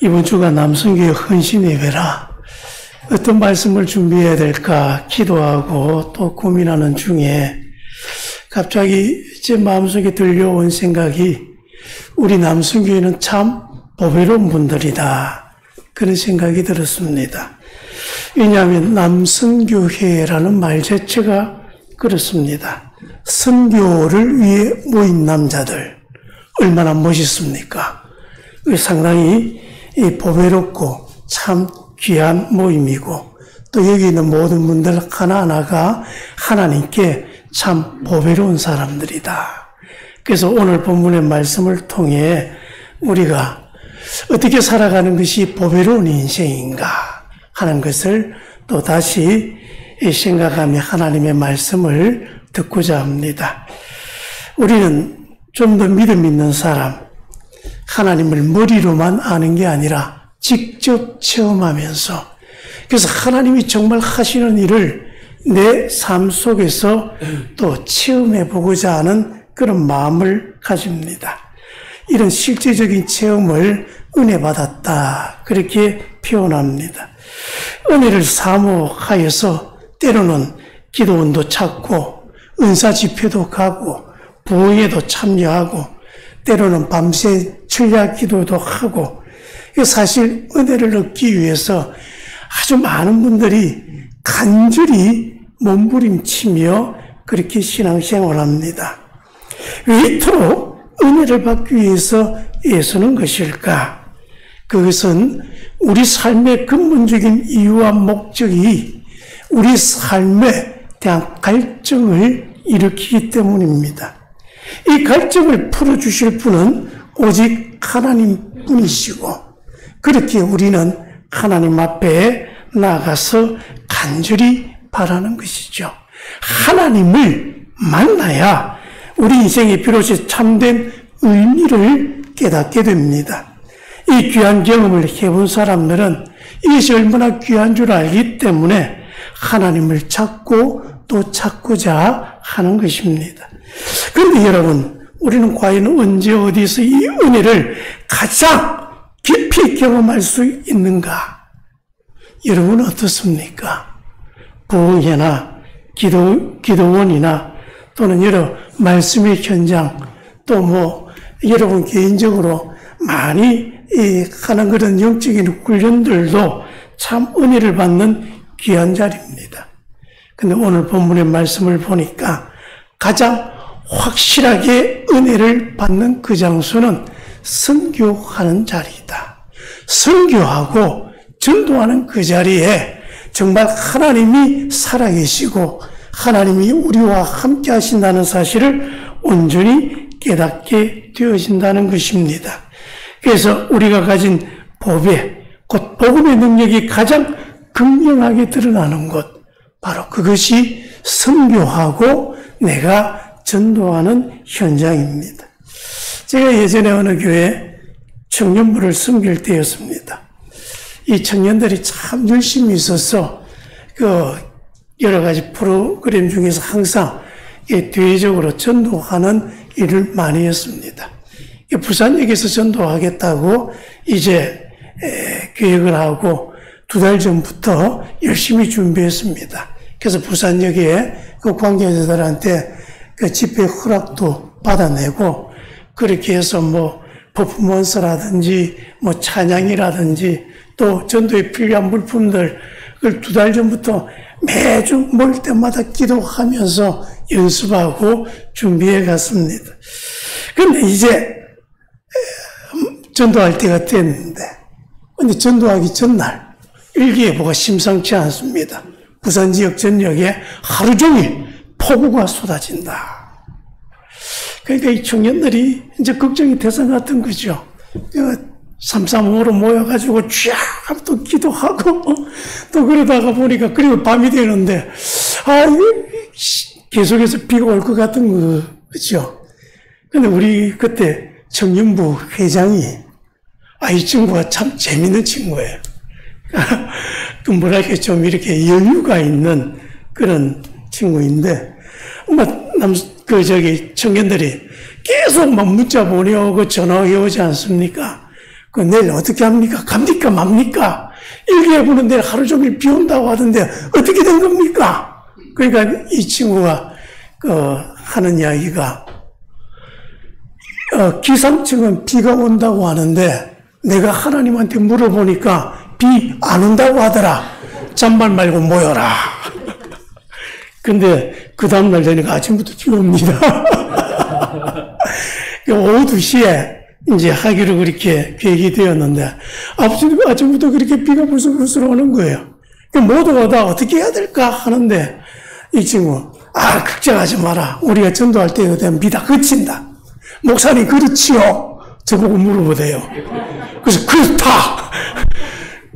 이번 주가 남성교회 헌신 예배라 어떤 말씀을 준비해야 될까 기도하고 또 고민하는 중에 갑자기 제 마음속에 들려온 생각이 우리 남성교회는 참 보배로운 분들이다. 그런 생각이 들었습니다. 왜냐하면 남성교회라는 말 자체가 그렇습니다. 선교를 위해 모인 남자들 얼마나 멋있습니까? 상당히 보배롭고 참 귀한 모임이고 또 여기 있는 모든 분들 하나하나가 하나님께 참 보배로운 사람들이다. 그래서 오늘 본문의 말씀을 통해 우리가 어떻게 살아가는 것이 보배로운 인생인가 하는 것을 또 다시 생각하며 하나님의 말씀을 듣고자 합니다. 우리는 좀 더 믿음 있는 사람, 하나님을 머리로만 아는 게 아니라 직접 체험하면서 그래서 하나님이 정말 하시는 일을 내 삶 속에서 또 체험해 보고자 하는 그런 마음을 가집니다. 이런 실제적인 체험을 은혜 받았다 그렇게 표현합니다. 은혜를 사모하여서 때로는 기도원도 찾고 은사 집회도 가고 부흥회도 참여하고 때로는 밤새 철야 기도도 하고 사실 은혜를 얻기 위해서 아주 많은 분들이 간절히 몸부림치며 그렇게 신앙생활을 합니다. 왜 이토록 은혜를 받기 위해서 애쓰는 것일까? 그것은 우리 삶의 근본적인 이유와 목적이 우리 삶에 대한 갈증을 일으키기 때문입니다. 이 갈증을 풀어주실 분은 오직 하나님 뿐이시고 그렇게 우리는 하나님 앞에 나가서 간절히 바라는 것이죠. 하나님을 만나야 우리 인생이 비로소 참된 의미를 깨닫게 됩니다. 이 귀한 경험을 해본 사람들은 이것이 얼마나 귀한 줄 알기 때문에 하나님을 찾고 또 찾고자 하는 것입니다. 그런데 여러분, 우리는 과연 언제 어디서 이 은혜를 가장 깊이 경험할 수 있는가? 여러분은 어떻습니까? 부흥회나 기도원이나 또는 여러 말씀의 현장 또 여러분 개인적으로 많이 하는 그런 영적인 훈련들도 참 은혜를 받는 귀한 자리입니다. 근데 오늘 본문의 말씀을 보니까 가장 확실하게 은혜를 받는 그 장소는 선교하는 자리이다. 선교하고 전도하는 그 자리에 정말 하나님이 살아계시고 하나님이 우리와 함께 하신다는 사실을 온전히 깨닫게 되어진다는 것입니다. 그래서 우리가 가진 보배, 곧 복음의 능력이 가장 극명하게 드러나는 곳, 바로 그것이 선교하고 내가 전도하는 현장입니다. 제가 예전에 어느 교회 청년부를 섬길 때였습니다. 이 청년들이 참 열심히 있어서 여러 가지 프로그램 중에서 항상 대외적으로 전도하는 일을 많이 했습니다. 부산역에서 전도하겠다고 이제 계획을 하고 2달 전부터 열심히 준비했습니다. 그래서 부산역에 그 관계자들한테 그 집회 허락도 받아내고 그렇게 해서 퍼포먼스라든지 찬양이라든지 또 전도에 필요한 물품들 그걸 2달 전부터 매주 모일 때마다 기도하면서 연습하고 준비해 갔습니다. 그런데 이제 전도할 때가 됐는데 근데 전도하기 전날 일기예보가 심상치 않습니다. 부산 지역 전역에 하루 종일 폭우가 쏟아진다. 그러니까 이 청년들이 이제 걱정이 대상 같은 거죠. 335로 모여가지고 쫙 또 기도하고 또 그러다가 보니까 그리고 밤이 되는데 계속해서 비가 올 것 같은 거죠. 근데 우리 그때 청년부 회장이 이 친구가 참 재밌는 친구예요. 뭐랄까 좀 이렇게 여유가 있는 그런 친구인데 청년들이 계속 문자 보내오고 전화해 오지 않습니까? 그 내일 어떻게 합니까? 갑니까? 맙니까? 일기예보는 내일 하루 종일 비 온다고 하던데 어떻게 된 겁니까? 그러니까 이 친구가 하는 이야기가 기상청은 비가 온다고 하는데 내가 하나님한테 물어보니까 비 안 온다고 하더라. 잔말 말고 모여라. 근데 그 다음날 되니까 아침부터 비 옵니다. 오후 2시에 이제 하기로 그렇게 계획이 되었는데 아침부터 그렇게 비가 불쑥불쑥 오는 거예요. 모두가 다 어떻게 해야 될까 하는데 이 친구 걱정하지 마라. 우리가 전도할 때가 되면 비 다 그친다. 목사님 그렇지요? 저보고 물어보대요. 그래서 그렇다.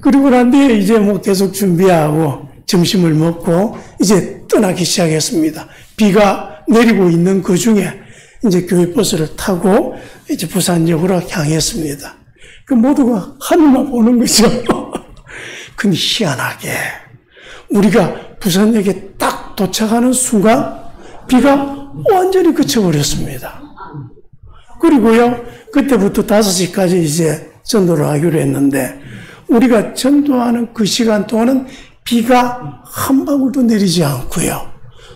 그리고 난 뒤에 이제 계속 준비하고 점심을 먹고 이제 떠나기 시작했습니다. 비가 내리고 있는 그 중에 이제 교회 버스를 타고 이제 부산역으로 향했습니다. 그 모두가 하늘만 보는 거죠. 근데 희한하게 우리가 부산역에 딱 도착하는 순간 비가 완전히 그쳐버렸습니다. 그리고요, 그때부터 5시까지 이제 전도를 하기로 했는데 우리가 전도하는 그 시간 동안은 비가 한 방울도 내리지 않고요.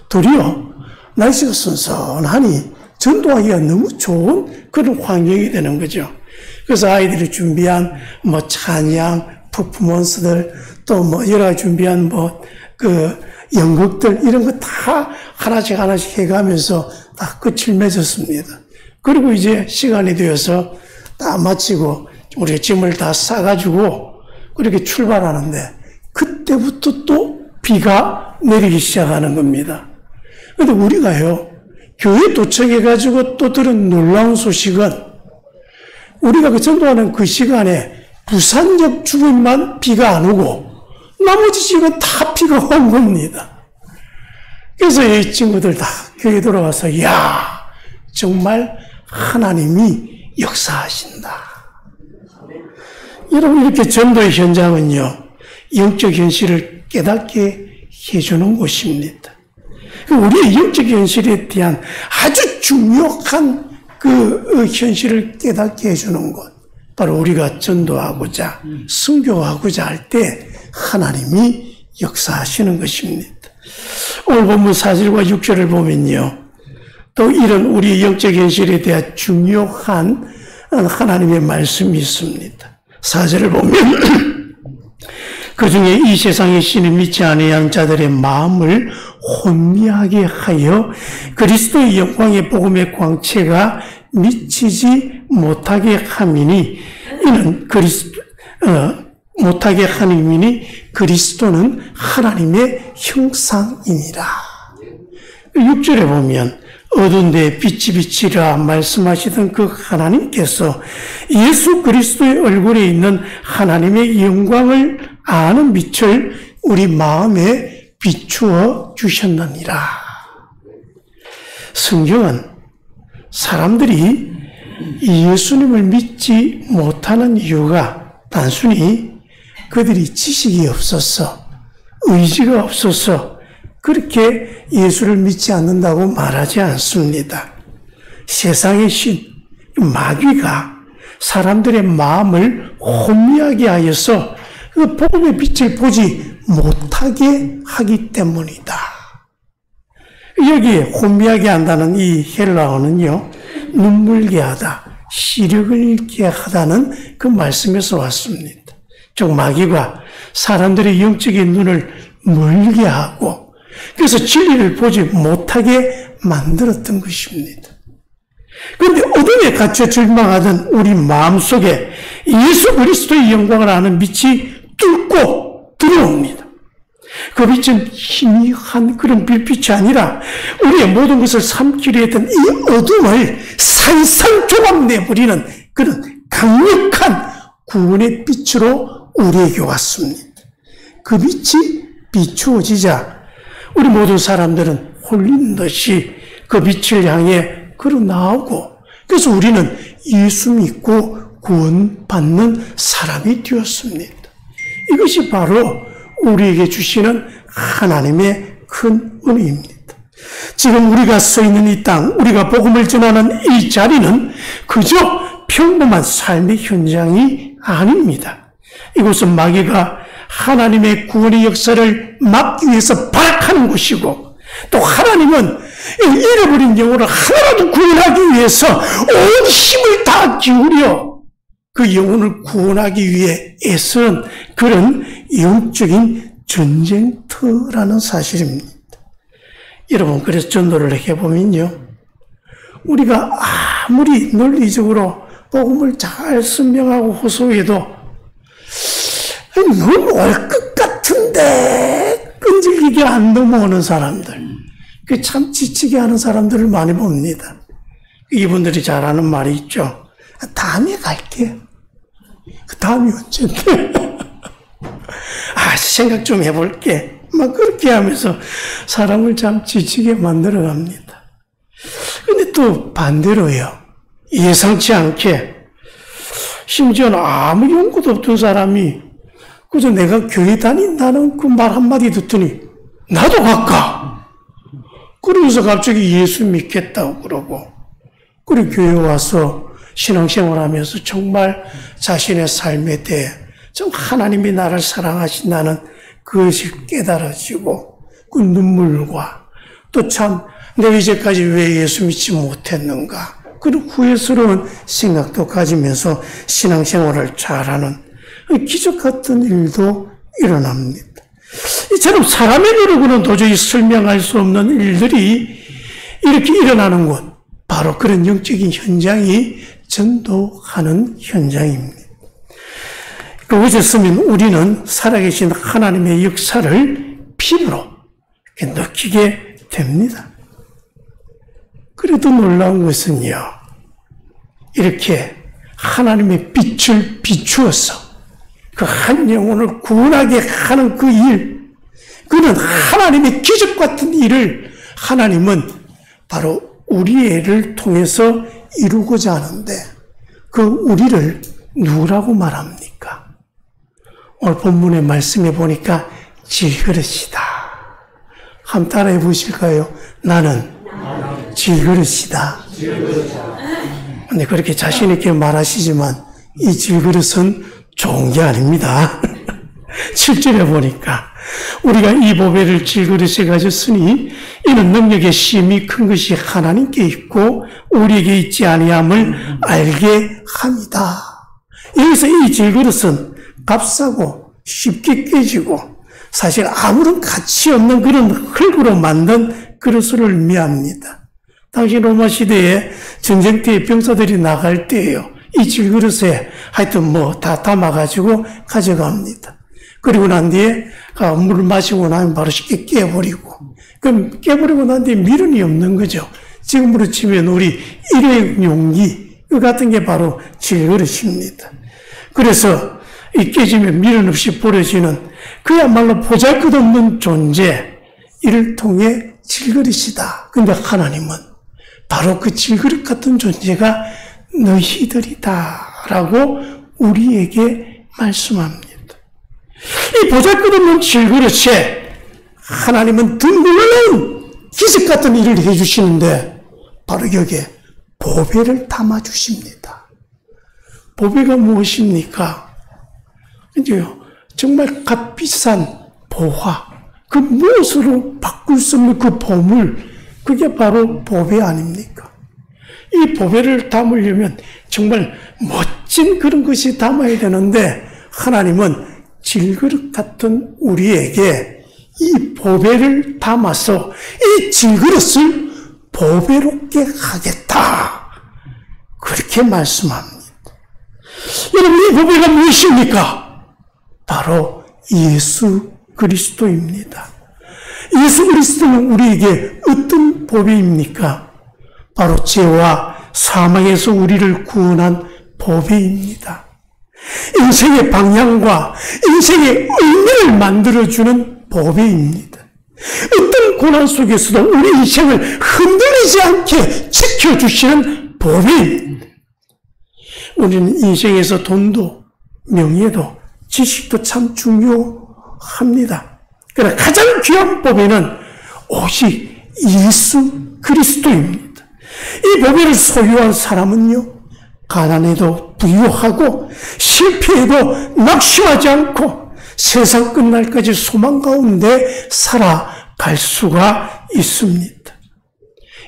도리어 날씨가 선선하니 전도하기가 너무 좋은 그런 환경이 되는 거죠. 그래서 아이들이 준비한 찬양, 퍼포먼스들 또 여러 가지 준비한 연극들 이런 거 다 하나씩 해가면서 다 끝을 맺었습니다. 그리고 이제 시간이 되어서 다 마치고 우리가 짐을 다 싸가지고 그렇게 출발하는데 그때부터 또 비가 내리기 시작하는 겁니다. 그런데 우리가요, 교회 도착해가지고 또 들은 놀라운 소식은 우리가 전도하는 그 시간에 부산역 주변만 비가 안 오고 나머지 지역은 다 비가 온 겁니다. 그래서 이 친구들 다 교회 돌아와서 정말 하나님이 역사하신다. 여러분 이렇게 전도의 현장은요, 영적 현실을 깨닫게 해주는 곳입니다. 우리의 영적 현실에 대한 아주 중요한 그 현실을 깨닫게 해주는 곳, 바로 우리가 전도하고자 선교하고자 할 때 하나님이 역사하시는 것입니다. 오늘 본문 4절과 6절을 보면요, 또 이런 우리의 영적 현실에 대한 중요한 하나님의 말씀이 있습니다. 4절을 보면 그 중에 이 세상의 신을 믿지 아니한 자들의 마음을 혼미하게 하여 그리스도의 영광의 복음의 광채가 미치지 못하게 함이니 이는 못하게 함이니 그리스도는 하나님의 형상이니라. 6절에 보면 어두운 데에 빛이 비치라 말씀하시던 그 하나님께서 예수 그리스도의 얼굴에 있는 하나님의 영광을 아는 빛을 우리 마음에 비추어 주셨느니라. 성경은 사람들이 예수님을 믿지 못하는 이유가 단순히 그들이 지식이 없어서, 의지가 없어서 그렇게 예수를 믿지 않는다고 말하지 않습니다. 세상의 신, 마귀가 사람들의 마음을 혼미하게 하여서 그 복음의 빛을 보지 못하게 하기 때문이다. 여기에 혼미하게 한다는 이 헬라어는요, 눈물게 하다, 시력을 잃게 하다는 그 말씀에서 왔습니다. 즉 마귀가 사람들의 영적인 눈을 멀게 하고 그래서 진리를 보지 못하게 만들었던 것입니다. 그런데 어둠에 갇혀 절망하던 우리 마음속에 예수 그리스도의 영광을 아는 빛이 뚫고 들어옵니다. 그 빛은 희미한 그런 빛이 아니라 우리의 모든 것을 삼키려 했던 이 어둠을 산산조각 내버리는 그런 강력한 구원의 빛으로 우리에게 왔습니다. 그 빛이 비추어지자 우리 모든 사람들은 홀린 듯이 그 빛을 향해 걸어 나오고 그래서 우리는 예수 믿고 구원받는 사람이 되었습니다. 이것이 바로 우리에게 주시는 하나님의 큰 은혜입니다. 지금 우리가 서 있는 이 땅, 우리가 복음을 전하는 이 자리는 그저 평범한 삶의 현장이 아닙니다. 이곳은 마귀가 하나님의 구원의 역사를 막기 위해서 발악하는 곳이고, 또 하나님은 잃어버린 영혼을 하나라도 구원하기 위해서 온 힘을 다 기울여 그 영혼을 구원하기 위해 애쓰는 그런 영적인 전쟁터라는 사실입니다. 여러분, 그래서 전도를 해보면요, 우리가 아무리 논리적으로 복음을 잘 설명하고 호소해도 너무 올 것 같은데 끈질기게 안 넘어오는 사람들, 그 참 지치게 하는 사람들을 많이 봅니다. 이분들이 잘 아는 말이 있죠. 다음에 갈게. 그 다음이 언젠데? 생각 좀 해볼게. 막 그렇게 하면서 사람을 참 지치게 만들어 갑니다. 근데 또 반대로요. 예상치 않게, 심지어는 아무 연고도 없던 사람이 그저 내가 교회 다닌다는 그 말 한마디 듣더니 나도 갈까? 그러면서 갑자기 예수 믿겠다고 그러고, 그리고 교회 와서 신앙생활하면서 정말 자신의 삶에 대해 좀 하나님이 나를 사랑하신다는 그것이 깨달아지고, 그 눈물과 또 참 내가 이제까지 왜 예수 믿지 못했는가, 그런 후회스러운 생각도 가지면서 신앙생활을 잘하는 기적 같은 일도 일어납니다. 이처럼 사람의 노력으로는 도저히 설명할 수 없는 일들이 이렇게 일어나는 곳, 바로 그런 영적인 현장이 전도하는 현장입니다. 그것을 쓰면 우리는 살아계신 하나님의 역사를 피부로 이렇게 느끼게 됩니다. 그래도 놀라운 것은요, 이렇게 하나님의 빛을 비추어서 그 한 영혼을 구원하게 하는 그 일, 그는 하나님의 기적 같은 일을 하나님은 바로 우리를 통해서 이루고자 하는데, 그 우리를 누구라고 말합니까? 오늘 본문의 말씀에 보니까 질그릇이다. 한번 따라해 보실까요? 나는 질그릇이다. 근데 그렇게 자신 있게 말하시지만 이 질그릇은 좋은 게 아닙니다. 7절에 보니까 우리가 이 보배를 질그릇에 가졌으니 이는 능력의 심이 큰 것이 하나님께 있고 우리에게 있지 아니함을 알게 합니다. 여기서 이 질그릇은 값싸고 쉽게 깨지고 사실 아무런 가치 없는 그런 흙으로 만든 그릇을 의미합니다. 당시 로마 시대에 전쟁터에 병사들이 나갈 때예요. 이 질그릇에 하여튼 다 담아가지고 가져갑니다. 그리고 난 뒤에 물을 마시고 나면 바로 쉽게 깨버리고, 그럼 깨버리고 난 뒤에 미련이 없는 거죠. 지금으로 치면 우리 일회용 용기 같은 게 바로 질그릇입니다. 그래서 이 깨지면 미련 없이 버려지는 그야말로 보잘것없는 존재, 이를 통해 질그릇이다. 근데 하나님은 바로 그 질그릇 같은 존재가 너희들이다 라고 우리에게 말씀합니다. 이 보잘것없는 질그릇에 하나님은 등등한 기적 같은 일을 해주시는데 바로 여기에 보배를 담아주십니다. 보배가 무엇입니까? 이제요, 정말 값비싼 보화, 그 무엇으로 바꿀 수 없는 그 보물, 그게 바로 보배 아닙니까? 이 보배를 담으려면 정말 멋진 그런 것이 담아야 되는데 하나님은 질그릇 같은 우리에게 이 보배를 담아서 이 질그릇을 보배롭게 하겠다, 그렇게 말씀합니다. 여러분, 이 보배가 무엇입니까? 바로 예수 그리스도입니다. 예수 그리스도는 우리에게 어떤 보배입니까? 바로 죄와 사망에서 우리를 구원한 보배입니다. 인생의 방향과 인생의 의미를 만들어주는 보배입니다. 어떤 고난 속에서도 우리 인생을 흔들리지 않게 지켜주시는 보배입니다. 우리는 인생에서 돈도 명예도 지식도 참 중요합니다. 그러나 가장 귀한 보배는 오직 예수 그리스도입니다. 이 보배를 소유한 사람은요, 가난해도 부유하고 실패해도 낙심하지 않고 세상 끝날까지 소망 가운데 살아갈 수가 있습니다.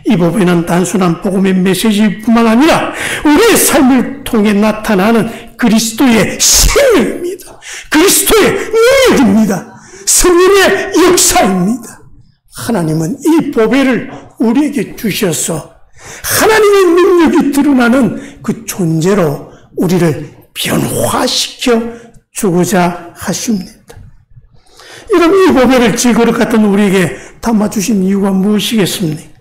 이 법에는 단순한 복음의 메시지뿐만 아니라 우리의 삶을 통해 나타나는 그리스도의 생명입니다. 그리스도의 능력입니다. 성령의 역사입니다. 하나님은 이 보배를 우리에게 주셔서 하나님의 능력이 드러나는 그 존재로 우리를 변화시켜 주고자 하십니다. 이런 이 보배를 질그릇 같은 우리에게 담아주신 이유가 무엇이겠습니까?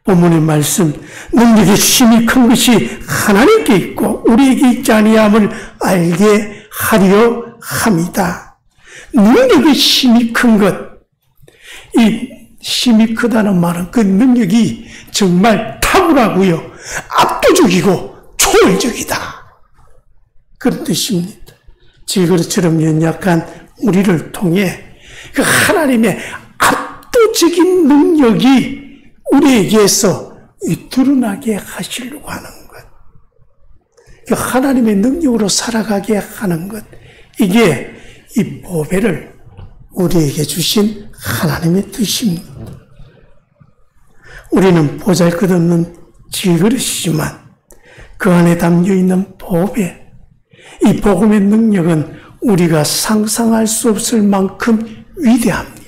본문의 말씀, 능력의 힘이 큰 것이 하나님께 있고 우리에게 있지 아니함을 알게 하려 함이다. 능력의 힘이 큰 것, 이 힘이 크다는 말은 그 능력이 정말 탁월하고요, 압도적이고 초월적이다, 그런 뜻입니다. 질그릇처럼 연약한 우리를 통해 그 하나님의 압도적인 능력이 우리에게서 드러나게 하시려고 하는 것, 그 하나님의 능력으로 살아가게 하는 것, 이게 이 보배를 우리에게 주신 하나님의 뜻입니다. 우리는 보잘것없는 질그릇이지만 그 안에 담겨있는 보배, 이 복음의 능력은 우리가 상상할 수 없을 만큼 위대합니다.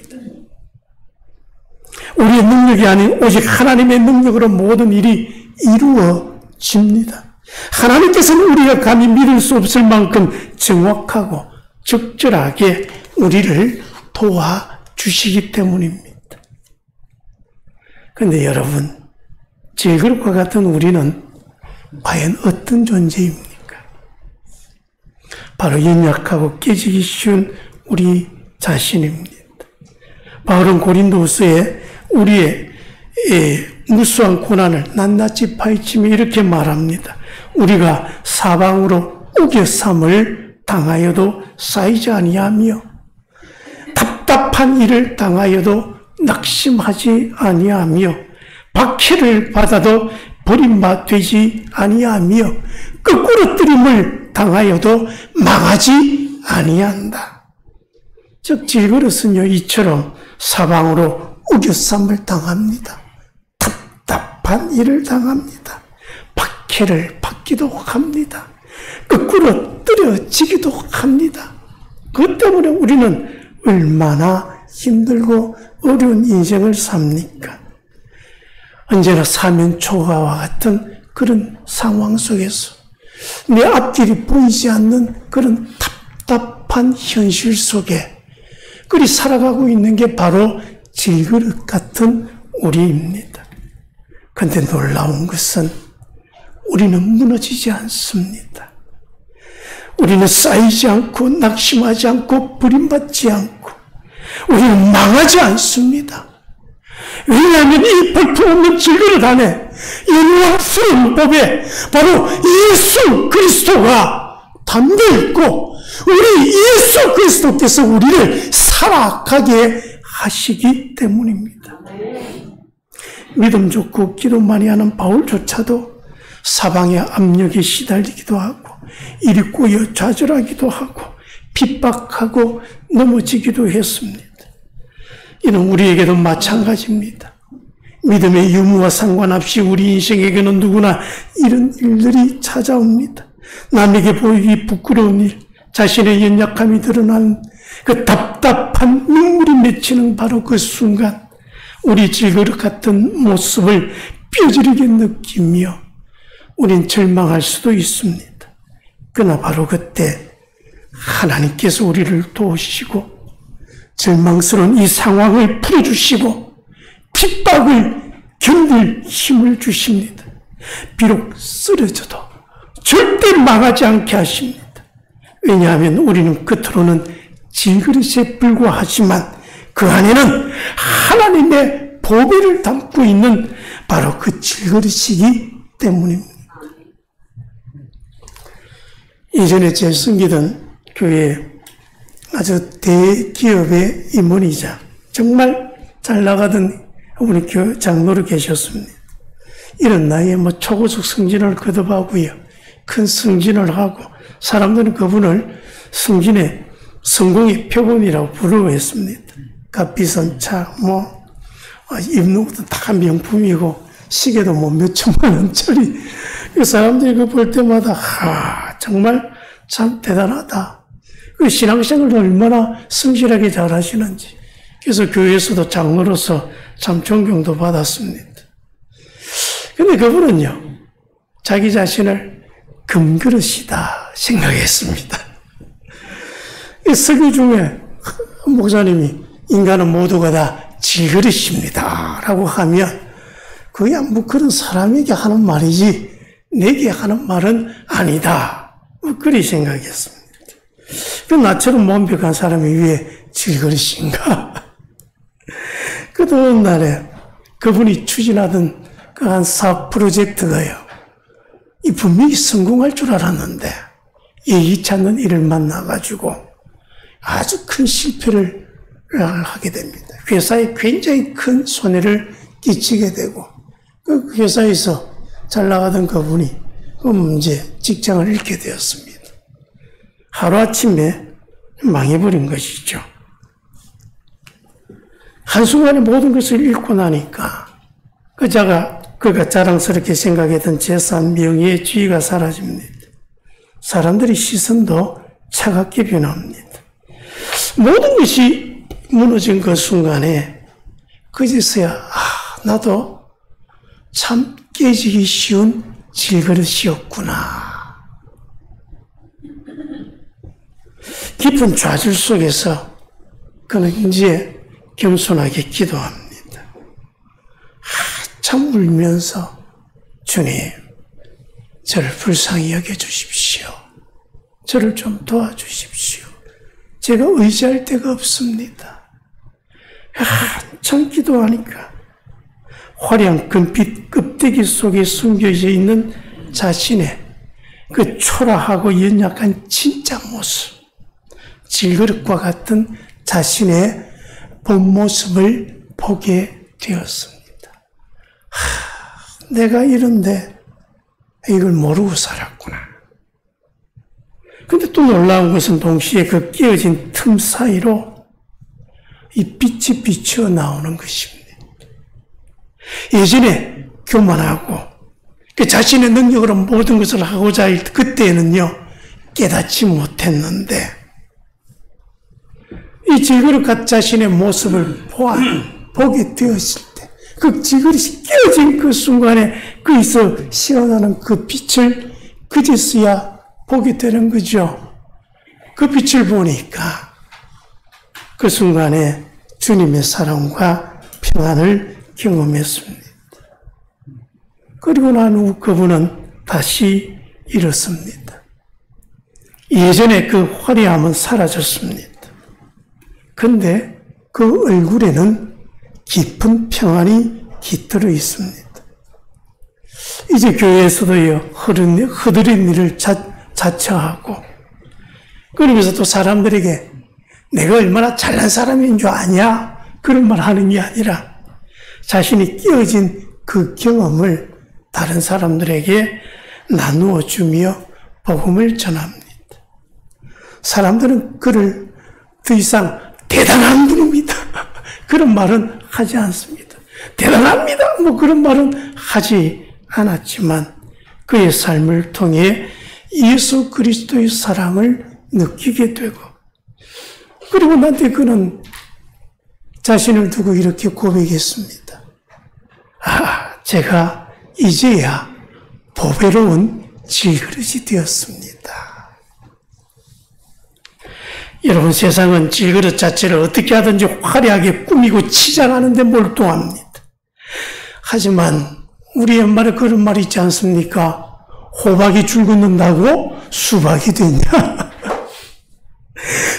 우리의 능력이 아닌 오직 하나님의 능력으로 모든 일이 이루어집니다. 하나님께서는 우리가 감히 믿을 수 없을 만큼 정확하고 적절하게 우리를 도와주시기 때문입니다. 그런데 여러분, 질그릇과 같은 우리는 과연 어떤 존재입니까? 바로 연약하고 깨지기 쉬운 우리 자신입니다. 바울은 고린도후서에 우리의 무수한 고난을 낱낱이 파헤치며 이렇게 말합니다. 우리가 사방으로 우겨삼을 당하여도 쌓이지 아니하며 답답한 일을 당하여도 낙심하지 아니하며 박해를 받아도 버림받지 아니하며 거꾸러뜨림을 당하여도 망하지 아니한다. 즉 질그릇은요, 이처럼 사방으로 우겨쌈을 당합니다. 답답한 일을 당합니다. 박해를 받기도 합니다. 거꾸로 떨어지기도 합니다. 그것 때문에 우리는 얼마나 힘들고 어려운 인생을 삽니까? 언제나 사면초가와 같은 그런 상황 속에서 내 앞길이 보이지 않는 그런 답답한 현실 속에 그리 살아가고 있는 게 바로 질그릇 같은 우리입니다. 그런데 놀라운 것은 우리는 무너지지 않습니다. 우리는 쌓이지 않고 낙심하지 않고 버림받지 않고 우리는 망하지 않습니다. 왜냐하면 이 볼품없는 질그릇 안에 영광스러운 법에 바로 예수 그리스도가 담겨있고 우리 예수 그리스도께서 우리를 살아가게 하시기 때문입니다. 믿음 좋고 기도 많이 하는 바울조차도 사방의 압력에 시달리기도 하고 이리 꼬여 좌절하기도 하고 핍박하고 넘어지기도 했습니다. 이는 우리에게도 마찬가지입니다. 믿음의 유무와 상관없이 우리 인생에게는 누구나 이런 일들이 찾아옵니다. 남에게 보이기 부끄러운 일, 자신의 연약함이 드러나는 그 답답한 눈물이 맺히는 바로 그 순간 우리 질그릇 같은 모습을 뼈저리게 느끼며 우린 절망할 수도 있습니다. 그러나 바로 그때 하나님께서 우리를 도우시고 절망스러운 이 상황을 풀어주시고 핍박을 견딜 힘을 주십니다. 비록 쓰러져도 절대 망하지 않게 하십니다. 왜냐하면 우리는 겉으로는 질그릇에 불과하지만 그 안에는 하나님의 보배를 담고 있는 바로 그 질그릇이기 때문입니다. 이전에 제 섬기던 교회 아주 대기업의 임원이자 정말 잘 나가던 우리 장로로 계셨습니다. 이런 나이에 초고속 승진을 거듭하고요. 큰 승진을 하고 사람들은 그분을 승진의 성공의 표본이라고 부르했습니다. 값비싼 차, 입는 것도 다 명품이고 시계도 몇천만 원짜리. 그 사람들이 그 볼 때마다 정말 참 대단하다. 그 신앙생활을 얼마나 성실하게 잘하시는지. 그래서 교회에서도 장로로서 참 존경도 받았습니다. 근데 그분은요, 자기 자신을 금그릇이다 생각했습니다. 이 설교 중에 목사님이 인간은 모두가 다 질그릇입니다 라고 하면 그게 그런 사람에게 하는 말이지 내게 하는 말은 아니다. 그리 생각했습니다. 그 나처럼 완벽한 사람이 왜 질그릇인가? 그 더운 날에 그분이 추진하던 그 한 사업 프로젝트가요. 이 분명히 성공할 줄 알았는데 예의치 않는 일을 만나가지고 아주 큰 실패를 하게 됩니다. 회사에 굉장히 큰 손해를 끼치게 되고 그 회사에서 잘 나가던 그분이 이제 직장을 잃게 되었습니다. 하루아침에 망해버린 것이죠. 한순간에 모든 것을 잃고 나니까 그가 자랑스럽게 생각했던 재산, 명예, 지위가 사라집니다. 사람들의 시선도 차갑게 변합니다. 모든 것이 무너진 그 순간에 그제서야 나도 참 깨지기 쉬운 질그릇이었구나. 깊은 좌절 속에서 그는 이제 겸손하게 기도합니다. 참 울면서 주님, 저를 불쌍히 여겨주십시오. 저를 좀 도와주십시오. 제가 의지할 데가 없습니다. 참 기도하니까 화려한 금빛 껍데기 속에 숨겨져 있는 자신의 그 초라하고 연약한 진짜 모습, 질그릇과 같은 자신의 본 모습을 보게 되었습니다. 내가 이런데 이걸 모르고 살았구나. 근데 또 놀라운 것은 동시에 그 끼어진 틈 사이로 이 빛이 비쳐 나오는 것입니다. 예전에 교만하고 그 자신의 능력으로 모든 것을 하고자 할 그때는요 깨닫지 못했는데 이 질그릇 같은 자신의 모습을 보게 되었을 때 그 질그릇이 깨어진 그 순간에 거기서 시원하는 그 빛을 그제서야 보게 되는 거죠. 그 빛을 보니까 그 순간에 주님의 사랑과 평안을 경험했습니다. 그리고 난 후 그분은 다시 일었습니다. 예전에 그 화려함은 사라졌습니다. 근데 그 얼굴에는 깊은 평안이 깃들어 있습니다. 이제 교회에서도요, 흐드린 일을 자처하고, 그러면서 또 사람들에게 내가 얼마나 잘난 사람인 줄 아냐? 그런 말 하는 게 아니라 자신이 끼어진 그 경험을 다른 사람들에게 나누어 주며 복음을 전합니다. 사람들은 그를 더 이상 대단한 분입니다. 그런 말은 하지 않습니다. 대단합니다. 그런 말은 하지 않았지만 그의 삶을 통해 예수 그리스도의 사랑을 느끼게 되고 그리고 나한테 그는 자신을 두고 이렇게 고백했습니다. 제가 이제야 보배로운 질그릇이 되었습니다. 여러분, 세상은 질그릇 자체를 어떻게 하든지 화려하게 꾸미고 치장하는 데 몰두합니다. 하지만 우리 옛말에 그런 말이 있지 않습니까? 호박이 줄 긋는다고 수박이 되냐?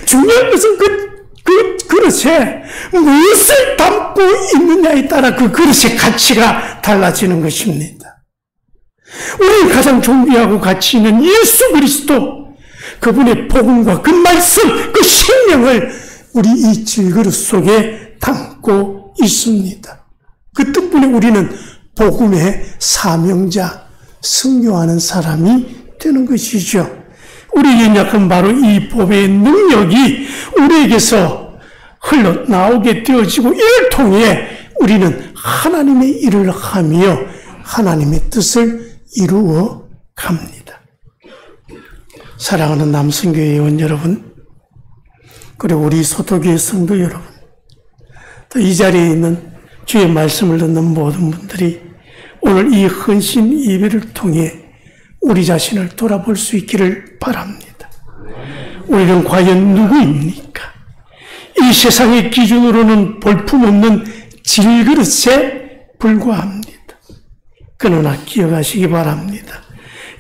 중요한 것은 그 그릇에 무엇을 담고 있느냐에 따라 그 그릇의 가치가 달라지는 것입니다. 우리는 가장 존귀하고 가치 있는 예수 그리스도, 그분의 복음과 그 말씀, 그 생명을 우리 이 질그릇 속에 담고 있습니다. 그 덕분에 우리는 복음의 사명자, 순교하는 사람이 되는 것이죠. 우리 연약한 바로 이 보배의 능력이 우리에게서 흘러나오게 되어지고 이를 통해 우리는 하나님의 일을 하며 하나님의 뜻을 이루어 갑니다. 사랑하는 남성교회 회원 여러분, 그리고 우리 소토교회 성도 여러분, 또 이 자리에 있는 주의 말씀을 듣는 모든 분들이 오늘 이 헌신 예배를 통해 우리 자신을 돌아볼 수 있기를 바랍니다. 우리는 과연 누구입니까? 이 세상의 기준으로는 볼품없는 질그릇에 불과합니다. 그러나 기억하시기 바랍니다.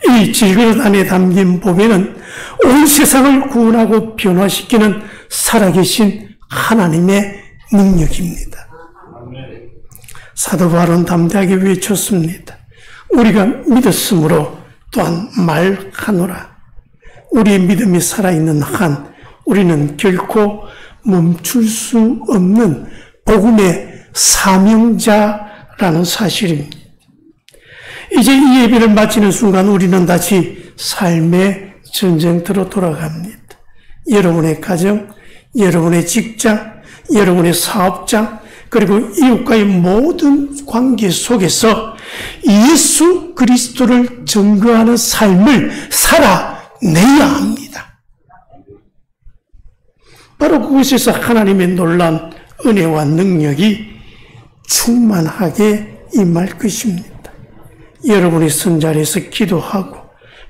이 질그릇 안에 담긴 보배는 온 세상을 구원하고 변화시키는 살아계신 하나님의 능력입니다. 사도 바울은 담대하게 외쳤습니다. 우리가 믿었으므로 또한 말하노라. 우리의 믿음이 살아있는 한 우리는 결코 멈출 수 없는 복음의 사명자라는 사실입니다. 이제 이 예배를 마치는 순간 우리는 다시 삶의 전쟁터로 돌아갑니다. 여러분의 가정, 여러분의 직장, 여러분의 사업장, 그리고 이웃과의 모든 관계 속에서 예수 그리스도를 증거하는 삶을 살아내야 합니다. 바로 그곳에서 하나님의 놀라운 은혜와 능력이 충만하게 임할 것입니다. 여러분이 선자리에서 기도하고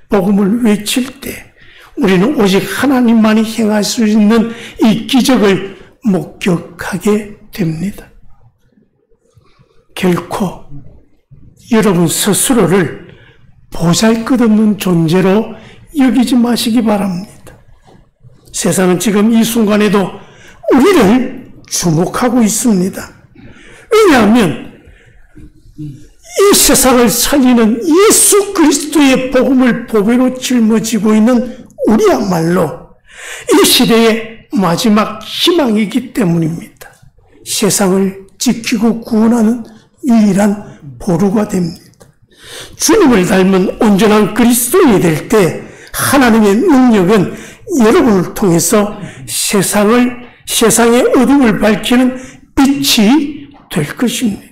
복음을 외칠 때 우리는 오직 하나님만이 행할 수 있는 이 기적을 목격하게 됩니다. 결코 여러분 스스로를 보잘것없는 존재로 여기지 마시기 바랍니다. 세상은 지금 이 순간에도 우리를 주목하고 있습니다. 왜냐하면 이 세상을 살리는 예수 그리스도의 복음을 보배로 짊어지고 있는 우리야말로 이 시대의 마지막 희망이기 때문입니다. 세상을 지키고 구원하는 유일한 보루가 됩니다. 주님을 닮은 온전한 그리스도인이 될 때 하나님의 능력은 여러분을 통해서 세상의 어둠을 밝히는 빛이 될 것입니다.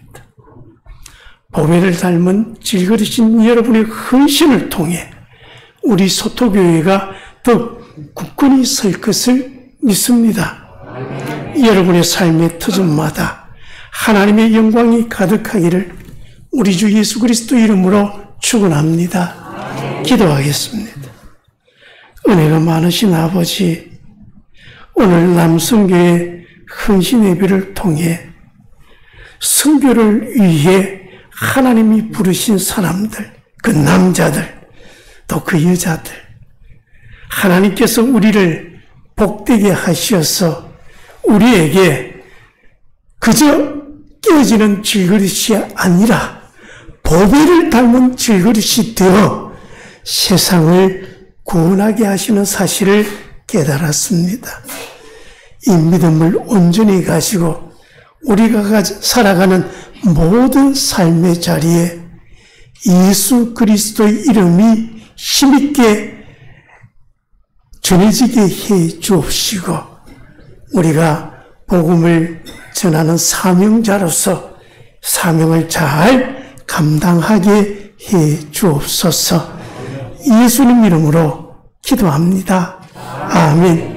보배를 닮은 질그릇인 여러분의 헌신을 통해 우리 소토교회가 더 굳건히 설 것을 믿습니다. 여러분의 삶의 터전마다 하나님의 영광이 가득하기를 우리 주 예수 그리스도 이름으로 축원합니다. 기도하겠습니다. 은혜가 많으신 아버지, 오늘 남성교회 헌신 예배를 통해 선교를 위해 하나님이 부르신 사람들, 그 남자들, 또 그 여자들, 하나님께서 우리를 복되게 하셔서 우리에게 그저 깨어지는 질그릇이 아니라 보배를 닮은 질그릇이 되어 세상을 구원하게 하시는 사실을 깨달았습니다. 이 믿음을 온전히 가지고 우리가 살아가는 모든 삶의 자리에 예수 그리스도의 이름이 힘있게 전해지게 해 주옵시고 우리가 복음을 전하는 사명자로서 사명을 잘 감당하게 해 주옵소서. 예수님 이름으로 기도합니다. 아멘.